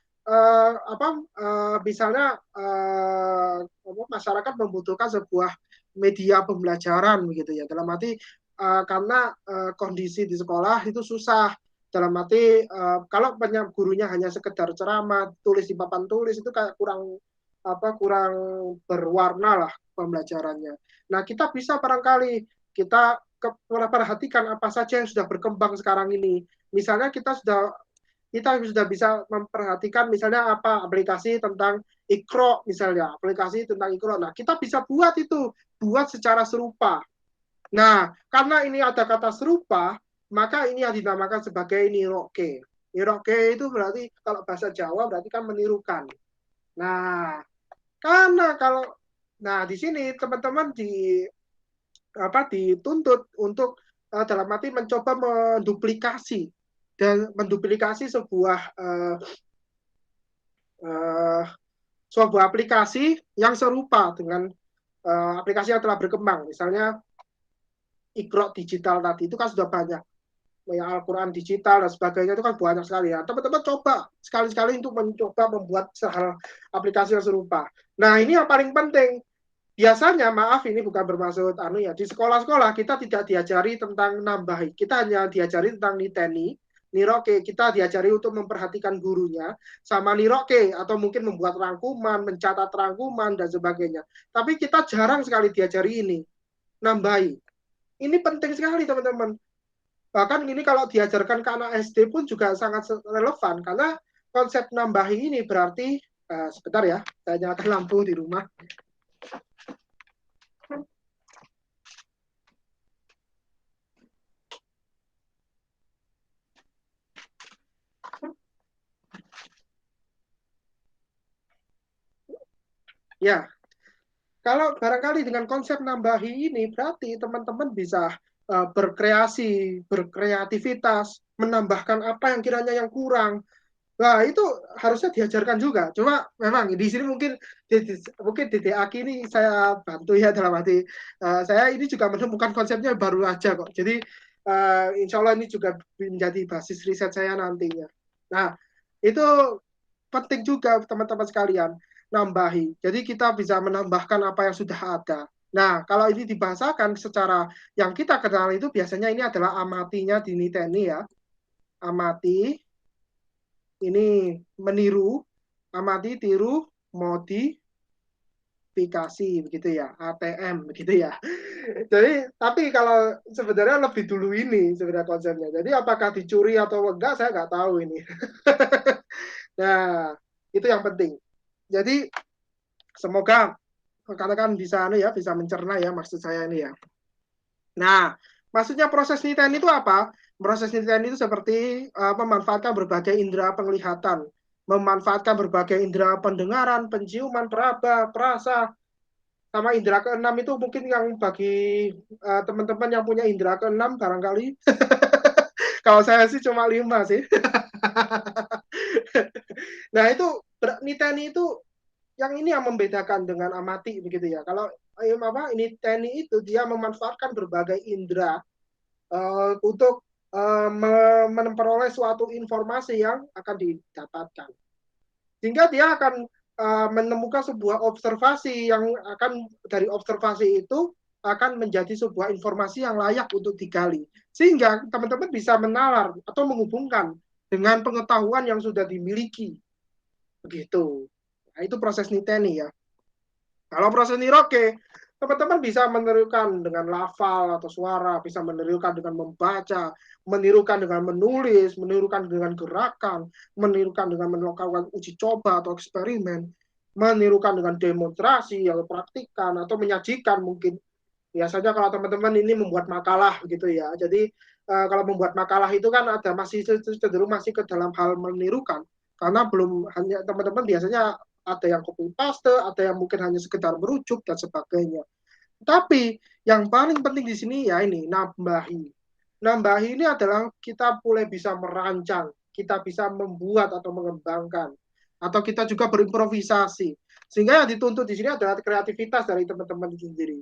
masyarakat membutuhkan sebuah media pembelajaran begitu ya. Dalam arti karena kondisi di sekolah itu susah. Dalam arti kalau gurunya hanya sekedar ceramah, tulis di papan tulis, itu kayak kurang berwarna lah pembelajarannya. Nah, kita bisa barangkali kita perhatikan apa saja yang sudah berkembang sekarang ini. Misalnya kita sudah bisa memperhatikan misalnya apa aplikasi tentang Iqra misalnya, aplikasi tentang Iqra. Nah, kita bisa buat secara serupa. Nah, karena ini ada kata serupa, maka ini yang dinamakan sebagai niroke. Niroke itu berarti kalau bahasa Jawa berarti kan menirukan. Nah, di sini teman-teman dituntut untuk dalam arti mencoba menduplikasi sebuah aplikasi yang serupa dengan aplikasi yang telah berkembang. Misalnya Iqra digital tadi itu kan sudah banyak, ya Al-Quran digital dan sebagainya, itu kan banyak sekali ya. Teman-teman coba sekali-sekali untuk mencoba membuat aplikasi yang serupa. Nah, ini yang paling penting. Biasanya, maaf ini bukan bermaksud di sekolah-sekolah kita tidak diajari tentang nambahi, kita hanya diajari tentang niteni, niroke, kita diajari untuk memperhatikan gurunya, sama niroke, atau mungkin membuat rangkuman, mencatat rangkuman, dan sebagainya. Tapi kita jarang sekali diajari ini, nambahi. Ini penting sekali teman-teman. Bahkan ini kalau diajarkan ke anak SD pun juga sangat relevan, karena konsep nambahi ini berarti, sebentar ya, saya nyalakan lampu di rumah. Ya, kalau barangkali dengan konsep nambahi ini berarti teman-teman bisa berkreativitas, menambahkan apa yang kiranya yang kurang. Nah, itu harusnya diajarkan juga. Cuma memang di sini mungkin di DAQ ini saya bantu ya, dalam arti saya ini juga menemukan konsepnya baru aja kok. Jadi insya Allah ini juga menjadi basis riset saya nantinya. Nah, itu penting juga teman-teman sekalian, nambahi. Jadi kita bisa menambahkan apa yang sudah ada. Nah, kalau ini dibahasakan secara yang kita kenal itu biasanya ini adalah amatinya di niteni ya. Amati, ini meniru, amati, tiru, modifikasi begitu ya, ATM begitu ya. Jadi tapi kalau sebenarnya lebih dulu ini sebenarnya konsepnya. Jadi apakah dicuri atau enggak saya nggak tahu ini. Nah, itu yang penting. Jadi semoga rekan-rekan bisa bisa mencerna ya maksud saya ini ya. Nah, maksudnya proses niteni itu apa? Proses niteni itu seperti memanfaatkan berbagai indera penglihatan, memanfaatkan berbagai indera pendengaran, penciuman, peraba, perasa, sama indera keenam itu mungkin yang bagi teman-teman yang punya indera keenam barangkali. Kalau saya sih cuma 5 sih. Nah itu niteni itu yang ini yang membedakan dengan amati begitu ya. Kalau ini niteni itu dia memanfaatkan berbagai indera untuk memperoleh suatu informasi yang akan didapatkan. Sehingga dia akan menemukan sebuah observasi yang akan dari observasi itu akan menjadi sebuah informasi yang layak untuk digali. Sehingga teman-teman bisa menalar atau menghubungkan dengan pengetahuan yang sudah dimiliki. Begitu. Nah, itu proses niteni ya. Kalau proses niroke, teman-teman bisa menirukan dengan lafal atau suara, bisa menirukan dengan membaca, menirukan dengan menulis, menirukan dengan gerakan, menirukan dengan melakukan uji coba atau eksperimen, menirukan dengan demonstrasi atau praktikan atau menyajikan mungkin. Biasanya kalau teman-teman ini membuat makalah gitu ya. Jadi kalau membuat makalah itu kan ada masih cenderung masih ke dalam hal menirukan karena belum hanya teman-teman biasanya ada yang copy paste, ada yang mungkin hanya sekedar merujuk dan sebagainya. Tapi yang paling penting di sini ya ini nambahi. Nambahi ini adalah kita boleh bisa merancang, kita bisa membuat atau mengembangkan, atau kita juga berimprovisasi. Sehingga yang dituntut di sini adalah kreativitas dari teman-teman sendiri.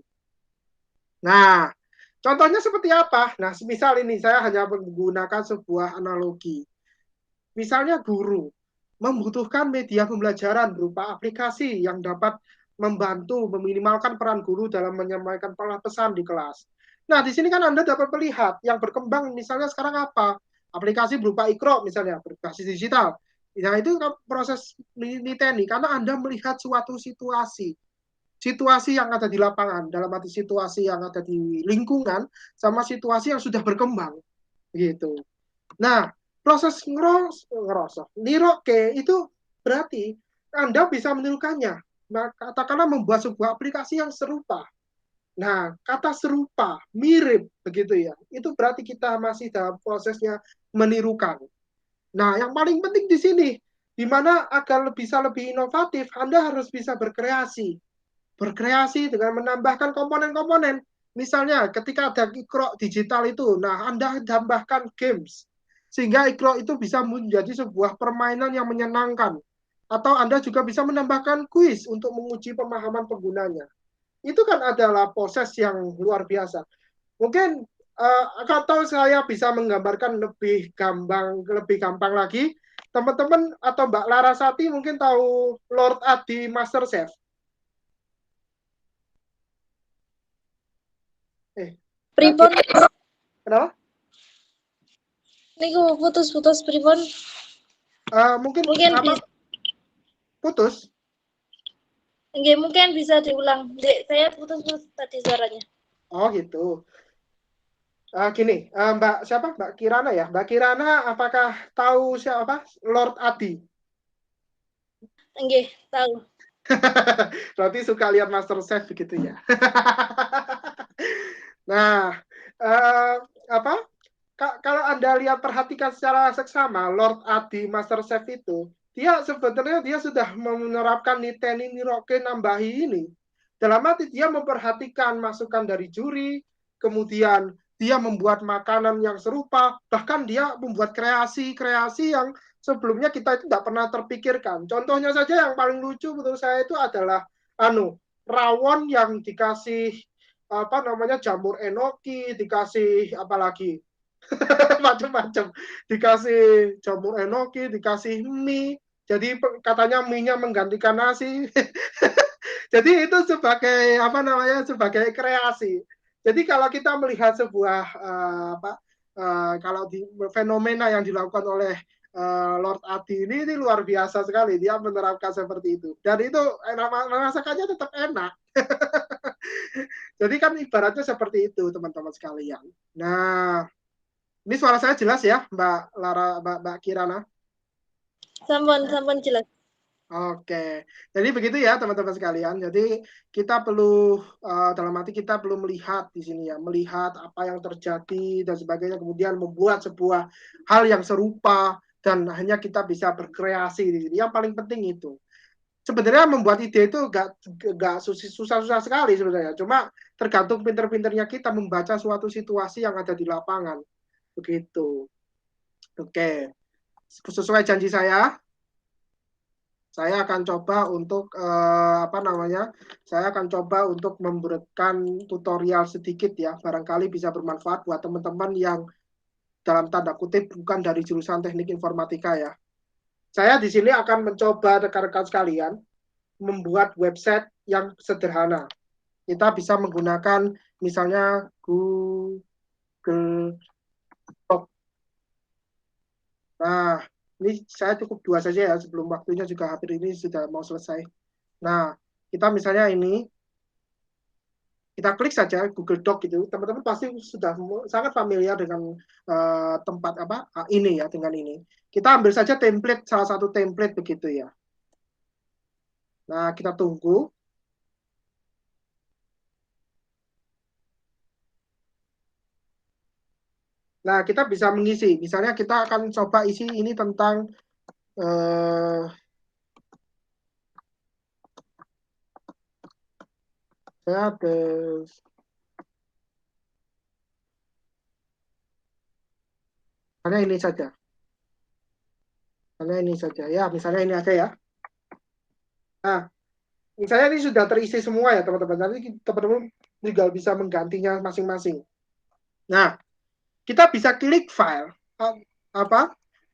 Nah, contohnya seperti apa? Nah, misal ini saya hanya menggunakan sebuah analogi. Misalnya guru membutuhkan media pembelajaran berupa aplikasi yang dapat membantu meminimalkan peran guru dalam menyampaikan pesan di kelas. Nah, di sini kan Anda dapat melihat yang berkembang misalnya sekarang apa? Aplikasi berupa Iqra misalnya, berbasis digital. Nah, itu proses niteni karena Anda melihat suatu situasi yang ada di lapangan, dalam arti situasi yang ada di lingkungan, sama situasi yang sudah berkembang, gitu. Nah, proses niroke itu berarti Anda bisa menirukannya. Nah, katakanlah membuat sebuah aplikasi yang serupa. Nah, kata serupa, mirip, begitu ya. Itu berarti kita masih dalam prosesnya menirukan. Nah, yang paling penting di sini, di mana agar bisa lebih inovatif, Anda harus bisa berkreasi. Berkreasi dengan menambahkan komponen-komponen. Misalnya ketika ada Iqra digital itu, nah Anda tambahkan games. Sehingga Iqra itu bisa menjadi sebuah permainan yang menyenangkan. Atau Anda juga bisa menambahkan kuis untuk menguji pemahaman penggunanya. Itu kan adalah proses yang luar biasa. Mungkin atau saya bisa menggambarkan lebih gampang lagi. Teman-teman atau Mbak Larasati mungkin tahu Lord Adi Master Chef. Pripon, Kenapa? niku putus-putus pripon. Mungkin Mungkin apa? Putus. Nggih, mungkin bisa diulang. Dek, saya putus-putus tadi suaranya. Oh gitu. Gini, Mbak siapa? Mbak Kirana ya. Mbak Kirana, apakah tahu siapa? Lord Adi. Nggih, tahu. Berarti suka lihat Master Chef begitu ya. Nah, apa? Kalau Anda lihat perhatikan secara seksama, Lord Adi Master Chef itu, dia sebenarnya dia sudah menerapkan niteni niroke nambahi ini. Dalam arti dia memperhatikan masukan dari juri, kemudian dia membuat makanan yang serupa, bahkan dia membuat kreasi-kreasi yang sebelumnya kita itu tidak pernah terpikirkan. Contohnya saja yang paling lucu menurut saya itu adalah rawon yang dikasih apa namanya jamur enoki, dikasih apa lagi macam-macam, dikasih jamur enoki, dikasih mie, jadi katanya mie-nya menggantikan nasi. Jadi itu sebagai apa namanya sebagai kreasi. Jadi kalau kita melihat sebuah kalau di fenomena yang dilakukan oleh Lord Adi ini luar biasa sekali, dia menerapkan seperti itu dan itu merasakannya tetap enak. Jadi kan ibaratnya seperti itu teman-teman sekalian. Nah, ini suara saya jelas ya, Mbak Lara, Mbak Kirana? Sampun jelas. Oke, jadi begitu ya teman-teman sekalian. Jadi kita perlu dalam arti kita perlu melihat di sini ya, melihat apa yang terjadi dan sebagainya, kemudian membuat sebuah hal yang serupa dan hanya kita bisa berkreasi di sini. Yang paling penting itu. Sebenarnya membuat ide itu gak susah-susah sekali sebenarnya. Cuma tergantung pinter-pinternya kita membaca suatu situasi yang ada di lapangan. Begitu. Oke, sesuai janji saya akan coba untuk saya akan coba untuk memberikan tutorial sedikit ya, barangkali bisa bermanfaat buat teman-teman yang dalam tanda kutip bukan dari jurusan teknik informatika ya. Saya di sini akan mencoba rekan-rekan sekalian membuat website yang sederhana. Kita bisa menggunakan misalnya Google Doc. Nah, ini saya cukup 2 saja ya, sebelum waktunya juga hampir ini sudah mau selesai. Nah, kita misalnya ini, kita klik saja Google Doc gitu, teman-teman pasti sudah sangat familiar dengan tempat ini ya, dengan ini. Kita ambil saja template, salah satu template begitu ya. Nah, kita tunggu. Nah, kita bisa mengisi. Misalnya kita akan coba isi ini tentang misalnya ini saja. Misalnya ini saja ya, misalnya ini aja ya. Nah, misalnya ini sudah terisi semua ya teman-teman. Nanti teman-teman tinggal bisa menggantinya masing-masing. Nah, kita bisa klik file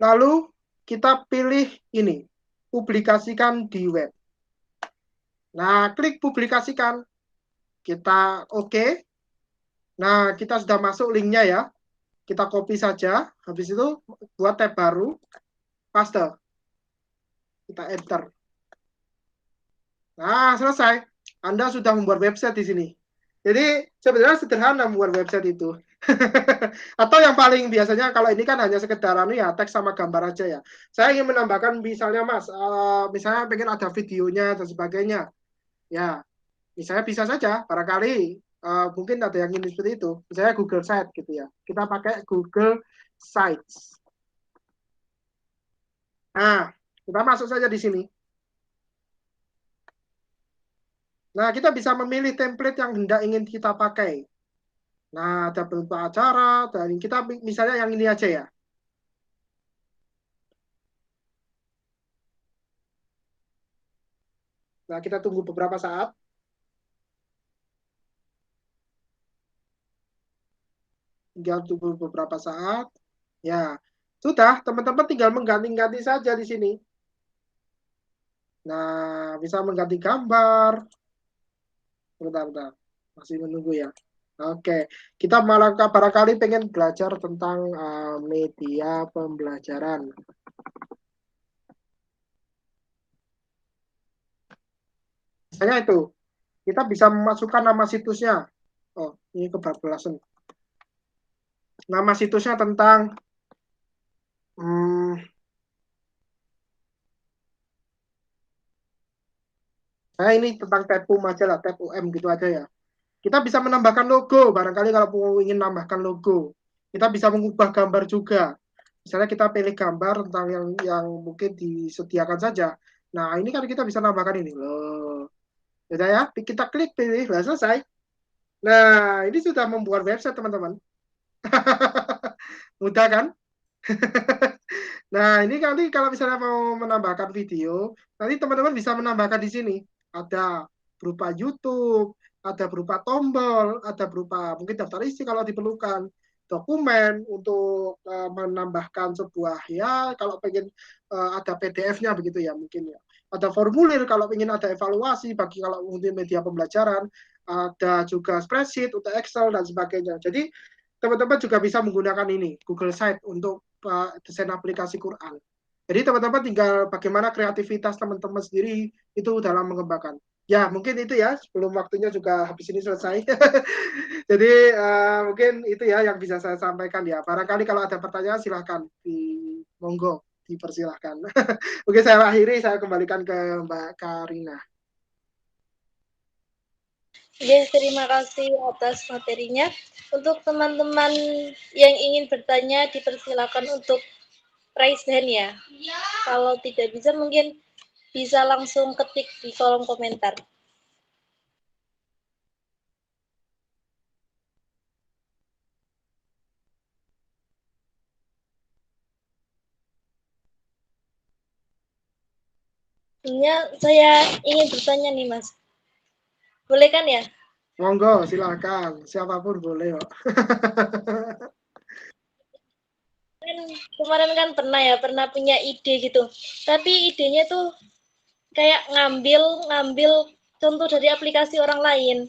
lalu kita pilih ini, publikasikan di web. Nah, klik publikasikan, kita oke. Nah, kita sudah masuk linknya ya, kita copy saja, habis itu buat tab baru, paste, kita enter. Nah, selesai. Anda sudah membuat website di sini. Jadi sebenarnya sederhana membuat website itu. Atau yang paling biasanya kalau ini kan hanya sekedar ya teks sama gambar aja ya. Saya ingin menambahkan misalnya Mas, misalnya pengen ada videonya dan sebagainya. Ya, misalnya bisa saja. Barangkali mungkin ada yang ingin seperti itu. Misalnya Google Site gitu ya. Kita pakai Google Sites. Nah, kita masuk saja di sini. Nah, kita bisa memilih template yang hendak ingin kita pakai. Nah, ada beberapa acara, dan kita misalnya yang ini aja ya. Nah, kita tunggu beberapa saat. Tinggal tunggu beberapa saat. Ya, sudah, teman-teman tinggal mengganti-ganti saja di sini. Nah, bisa mengganti gambar. Bentar. Masih menunggu ya. Oke, kita malah barangkali pengen belajar tentang media pembelajaran. Misalnya itu, kita bisa memasukkan nama situsnya. Oh, ini kebablasan. Nama situsnya tentang ini tentang TEPUM aja lah, TEPUM gitu aja ya. Kita bisa menambahkan logo, barangkali kalau ingin menambahkan logo. Kita bisa mengubah gambar juga. Misalnya kita pilih gambar tentang yang mungkin disediakan saja. Nah, ini kan kita bisa nambahkan ini loh. Ya, kita klik pilih, lah selesai. Nah, ini sudah membuat website, teman-teman. Mudah kan? Nah, ini nanti kalau misalnya mau menambahkan video, nanti teman-teman bisa menambahkan di sini. Ada berupa YouTube, ada berupa tombol, ada berupa mungkin daftar isi kalau diperlukan, dokumen untuk menambahkan sebuah ya, kalau pengen ada PDF-nya begitu ya mungkin ya. Ada formulir kalau ingin ada evaluasi bagi kalau mungkin media pembelajaran, ada juga spreadsheet untuk Excel dan sebagainya. Jadi teman-teman juga bisa menggunakan ini Google Site untuk desain aplikasi Quran. Jadi teman-teman tinggal bagaimana kreativitas teman-teman sendiri itu dalam mengembangkan. Ya mungkin itu ya, sebelum waktunya juga habis ini selesai. Jadi mungkin itu ya yang bisa saya sampaikan ya. Barangkali kalau ada pertanyaan silahkan di monggo. dipersilahkan. Oke, saya akhiri, saya kembalikan ke Mbak Karina. Oke, terima kasih atas materinya. Untuk teman-teman yang ingin bertanya, dipersilakan untuk raise hand ya. Kalau tidak bisa, mungkin bisa langsung ketik di kolom komentar. Sebenarnya saya ingin bertanya nih, Mas. Boleh kan ya? Monggo, silakan. Siapapun boleh kok. Kan kemarin kan pernah punya ide gitu. Tapi idenya tuh kayak ngambil contoh dari aplikasi orang lain.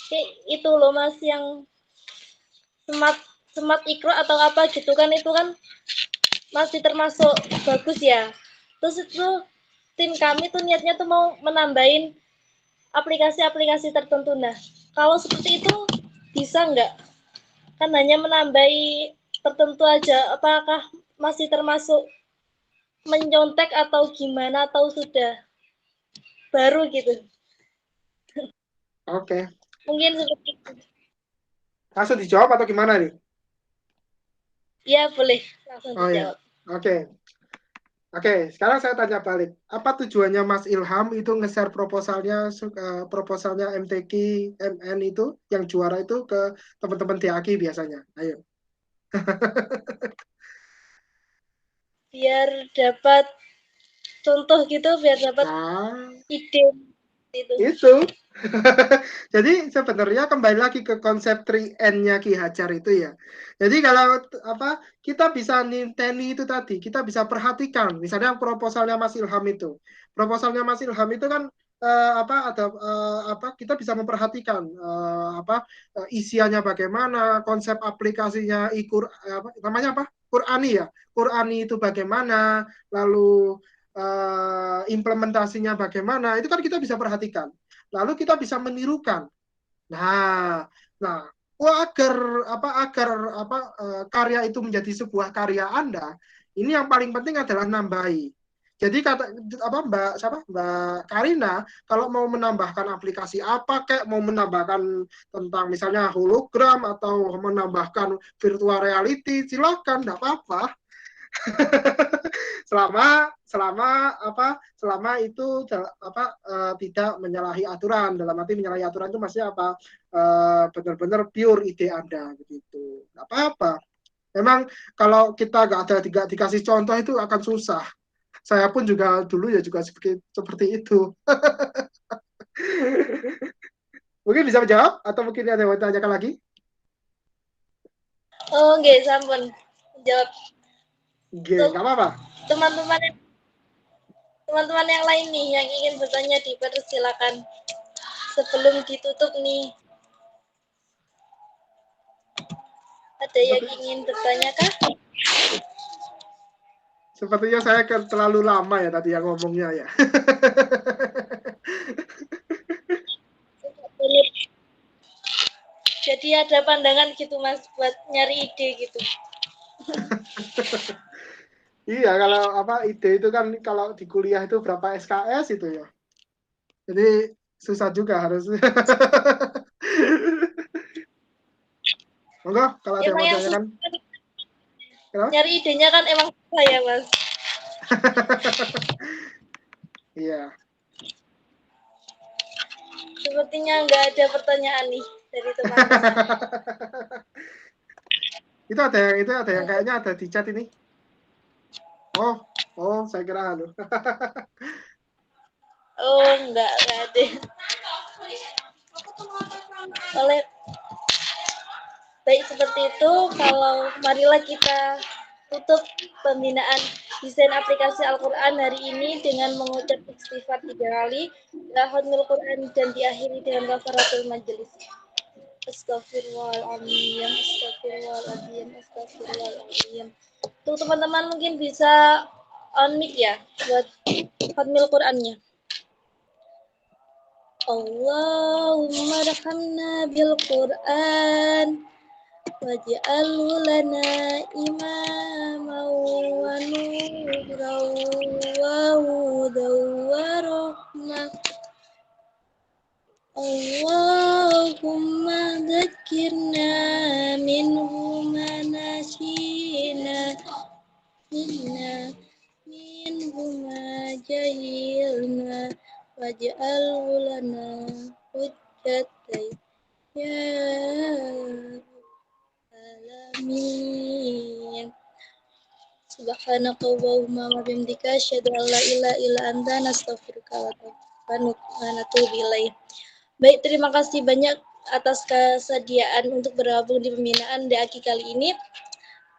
Kayak itu loh Mas yang smart ikro atau apa gitu kan, itu kan masih termasuk bagus ya. Terus itu tim kami tuh niatnya tuh mau menambahin aplikasi-aplikasi tertentu. Nah, kalau seperti itu bisa nggak? Kan hanya menambahi tertentu aja. Apakah masih termasuk menyontek atau gimana, atau sudah baru gitu? Oke. Mungkin seperti itu. Langsung dijawab atau gimana nih? Ya, boleh langsung Oh ya, dijawab. oke. Oke, sekarang saya tanya balik. Apa tujuannya Mas Ilham itu nge-share proposalnya MTQ MN itu yang juara itu ke teman-teman DAKI biasanya? Ayo. Biar dapat contoh gitu, biar dapat Nah, ide itu. itu. Jadi sebenarnya kembali lagi ke konsep 3N-nya Ki Hajar itu ya. Jadi kalau apa kita bisa ninteni itu tadi, kita bisa perhatikan misalnya proposalnya Mas Ilham itu. Proposalnya Mas Ilham itu kan kita bisa memperhatikan isiannya bagaimana, konsep aplikasinya namanya apa? Qur'ani ya. Qur'ani itu bagaimana, lalu implementasinya bagaimana, itu kan kita bisa perhatikan. Lalu kita bisa menirukan. Nah, agar karya itu menjadi sebuah karya Anda, ini yang paling penting adalah nambahi. Jadi Mbak Karina kalau mau menambahkan aplikasi apa kayak mau menambahkan tentang misalnya hologram atau menambahkan virtual reality, silakan, enggak apa-apa. selama itu tidak menyalahi aturan. Dalam arti menyalahi aturan itu maksudnya apa? Benar-benar pure ide Anda begitu. Nggak apa-apa. Memang kalau kita nggak dikasih contoh itu akan susah. Saya pun juga dulu ya juga seperti itu. Mungkin bisa menjawab atau mungkin ada yang mau tanyakan lagi? Oh, nggih, sampun. Jawab. Nggih, nggak apa-apa. Teman-teman yang lain nih yang ingin bertanya, dipersilakan sebelum ditutup nih. Ada yang ingin bertanya kah? Sepertinya saya terlalu lama ya tadi yang ngomongnya ya. Jadi ada pandangan gitu Mas buat nyari ide gitu. Iya, kalau ide itu kan kalau di kuliah itu berapa SKS itu ya. Jadi susah juga harus. Monggo kalau ada yang mau tanyakan. Nyari idenya kan emang susah ya Mas. Iya. Sepertinya nggak ada pertanyaan nih dari teman-teman. Itu ada yang kayaknya ada di chat ini. Oh, saya kira halo. Oh, enggak ada. Baik, seperti itu. Kalau marilah kita tutup pembinaan desain aplikasi Al-Quran hari ini dengan mengucap istighfar 3 kali, Lahadmil Quran, dan diakhiri dengan kafaratul majelis. Astagfirullahaladzim, astagfirullahaladzim, astagfirullahaladzim. Tuh teman-teman mungkin bisa on mic ya buat khatmil Qurannya. Allahumma rahamna bil Quran waj'alhu lana imama wa nura waj'alhu lana hujjatai ya alamin. Subhanaka Allahumma wa bihamdika asyhadu an la ilaha illa anta nastaghfiruka wa natubu ilaik. Baik, terima kasih banyak atas kesediaan untuk bergabung di pembinaan DAKI kali ini.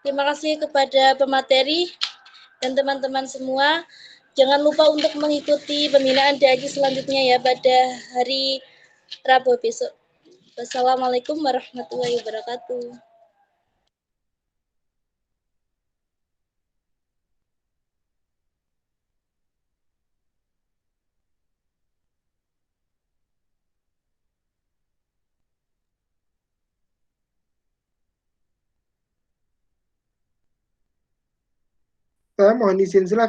Terima kasih kepada pemateri dan teman-teman semua. Jangan lupa untuk mengikuti pembinaan DAKI selanjutnya ya pada hari Rabu besok. Wassalamualaikum warahmatullahi wabarakatuh. Saya mohon izin silakan.